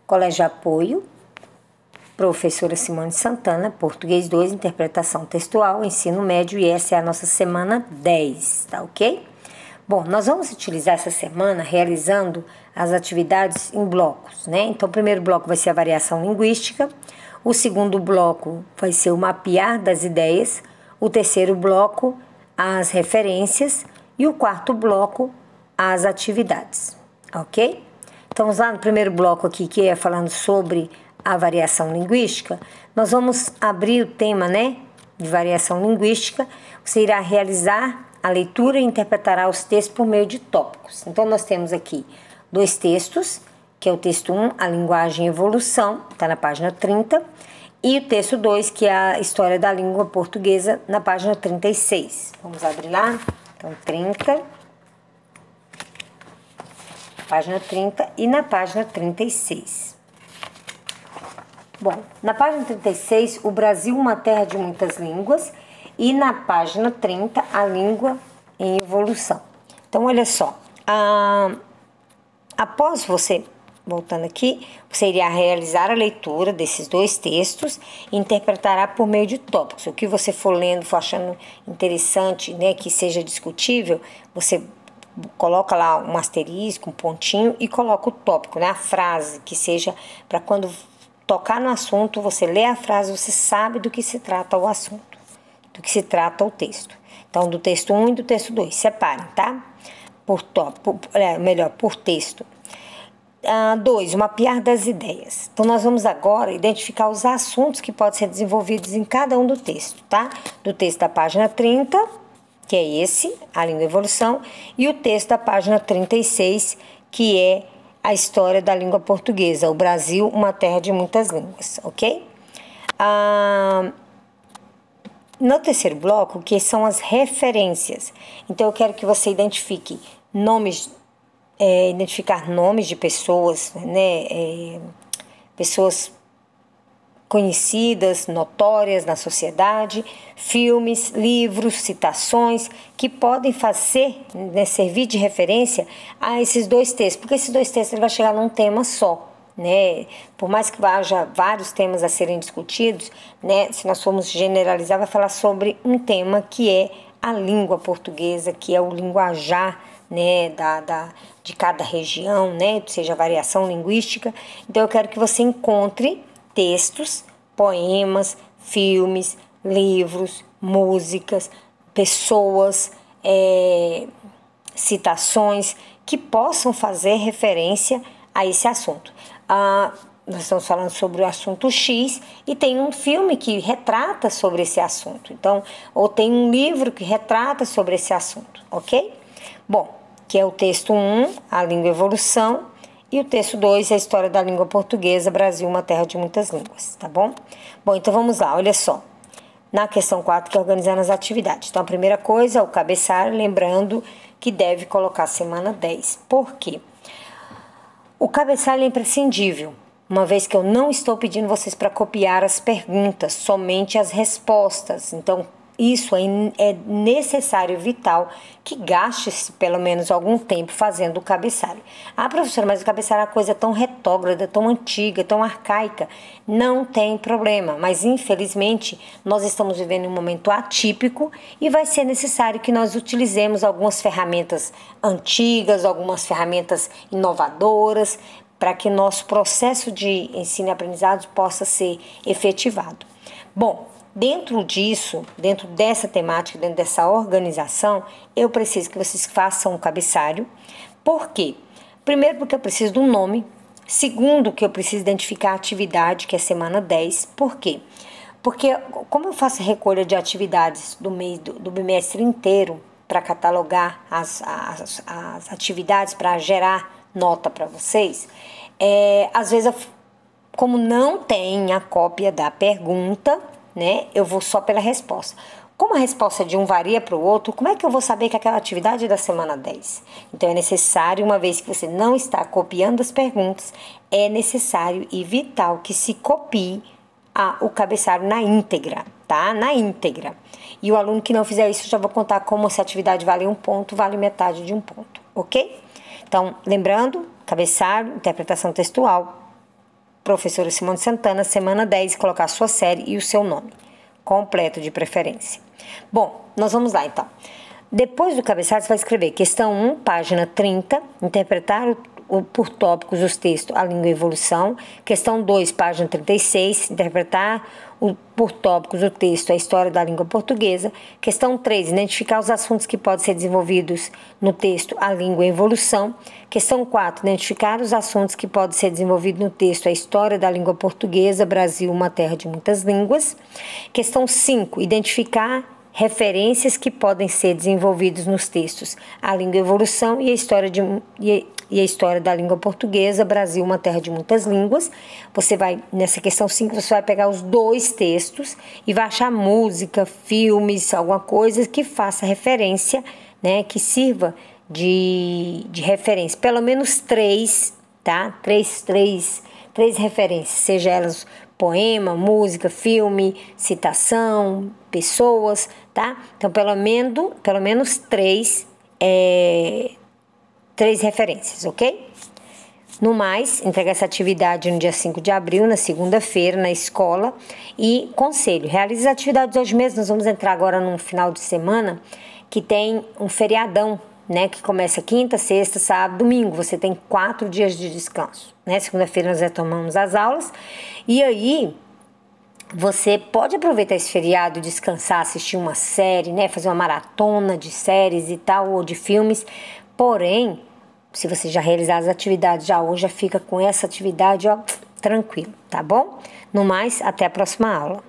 Colégio Apoio, professora Simone Santana, Português 2, Interpretação Textual, Ensino Médio, e essa é a nossa semana 10, tá ok? Bom, nós vamos utilizar essa semana realizando as atividades em blocos, né? Então, o primeiro bloco vai ser a variação linguística, o segundo bloco vai ser o mapear das ideias, o terceiro bloco, as referências, e o quarto bloco, as atividades, ok? Então, vamos lá no primeiro bloco aqui, que é falando sobre a variação linguística. Nós vamos abrir o tema, né, de variação linguística. Você irá realizar a leitura e interpretará os textos por meio de tópicos. Então, nós temos aqui 2 textos, que é o texto 1, a linguagem e evolução, está na página 30, e o texto 2, que é a história da língua portuguesa, na página 36. Vamos abrir lá? Então, 30, página 30 e na página 36. Bom, na página 36, o Brasil, uma terra de muitas línguas, e na página 30, a língua em evolução. Então, olha só, após você, voltando aqui, você irá realizar a leitura desses 2 textos e interpretará por meio de tópicos. O que você for lendo, for achando interessante, né, que seja discutível, você coloca lá um asterisco, um pontinho e coloca o tópico, né, a frase, que seja para quando tocar no assunto, você lê a frase, você sabe do que se trata o assunto, do que se trata o texto. Então, do texto 1 e do texto 2, separem, tá? Por texto. 2, o mapear das ideias. Então, nós vamos agora identificar os assuntos que podem ser desenvolvidos em cada um do texto, tá? Do texto da página 30, que é esse, a língua e evolução, e o texto da página 36, que é a história da língua portuguesa, o Brasil, uma terra de muitas línguas, ok? No terceiro bloco, que são as referências. Então, eu quero que você identifique identificar nomes de pessoas, né? Pessoas conhecidas, notórias na sociedade, filmes, livros, citações, que podem servir de referência a esses 2 textos, porque esses 2 textos vão chegar num tema só, né? Por mais que haja vários temas a serem discutidos, né? Se nós formos generalizar, vai falar sobre um tema que é a língua portuguesa, que é o linguajar, né, de cada região, né? Ou seja, a variação linguística. Então, eu quero que você encontre textos, poemas, filmes, livros, músicas, pessoas, citações que possam fazer referência a esse assunto. Nós estamos falando sobre o assunto X e tem um filme que retrata sobre esse assunto. Então, ou tem um livro que retrata sobre esse assunto, ok? Bom, que é o texto 1, a língua e evolução, e o texto 2, a história da língua portuguesa, Brasil, uma terra de muitas línguas, tá bom? Bom, então vamos lá, olha só. Na questão 4, que é organizando as atividades. Então, a primeira coisa, o cabeçalho, lembrando que deve colocar semana 10. Por quê? O cabeçalho é imprescindível, uma vez que eu não estou pedindo vocês para copiar as perguntas, somente as respostas. Então, isso é necessário, vital, que gaste-se pelo menos algum tempo fazendo o cabeçalho. Professora, mas o cabeçalho é uma coisa tão retrógrada, tão antiga, tão arcaica. Não tem problema, mas infelizmente nós estamos vivendo um momento atípico e vai ser necessário que nós utilizemos algumas ferramentas antigas, algumas ferramentas inovadoras, para que nosso processo de ensino e aprendizado possa ser efetivado. Bom, dentro disso, dentro dessa temática, dentro dessa organização, eu preciso que vocês façam um cabeçalho. Por quê? Primeiro, porque eu preciso de um nome. Segundo, que eu preciso identificar a atividade, que é semana 10. Por quê? Porque como eu faço recolha de atividades do bimestre inteiro para catalogar as atividades, para gerar nota para vocês, às vezes, como não tem a cópia da pergunta, né, eu vou só pela resposta. Como a resposta de um varia para o outro, como é que eu vou saber que aquela atividade é da semana 10? Então, é necessário, uma vez que você não está copiando as perguntas, é necessário e vital que se copie o cabeçalho na íntegra, tá? Na íntegra. E o aluno que não fizer isso, já vou contar como se a atividade vale 1 ponto, vale metade de 1 ponto, ok? Então, lembrando, cabeçalho, interpretação textual, professora Simone Santana, semana 10, colocar a sua série e o seu nome completo de preferência. Bom, nós vamos lá então. Depois do cabeçalho, você vai escrever questão 1, página 30, interpretar por tópicos os textos A Língua e a Evolução. Questão 2, página 36, interpretar por tópicos o texto A História da Língua Portuguesa. Questão 3, identificar os assuntos que podem ser desenvolvidos no texto A Língua e a Evolução. Questão 4, identificar os assuntos que podem ser desenvolvidos no texto A História da Língua Portuguesa, Brasil, uma terra de muitas línguas. Questão 5, identificar referências que podem ser desenvolvidos nos textos A Língua e a Evolução e a História da Língua Portuguesa, Brasil, uma terra de muitas línguas. Você vai, nessa questão 5, você vai pegar os 2 textos e vai achar música, filmes, alguma coisa que faça referência, né, que sirva de referência. Pelo menos 3, tá? Três referências, seja elas poema, música, filme, citação, pessoas, tá? Então, pelo menos 3 referências, ok? No mais, entrega essa atividade no dia 5 de abril, na segunda-feira, na escola. E conselho, realize as atividades hoje mesmo. Nós vamos entrar agora num final de semana que tem um feriadão, né? Que começa quinta, sexta, sábado, domingo. Você tem 4 dias de descanso, né? Segunda-feira nós retomamos as aulas. E aí, você pode aproveitar esse feriado, descansar, assistir uma série, né? Fazer uma maratona de séries e tal, ou de filmes. Porém, se você já realizar as atividades já hoje, já fica com essa atividade, ó, tranquilo, tá bom? No mais, até a próxima aula.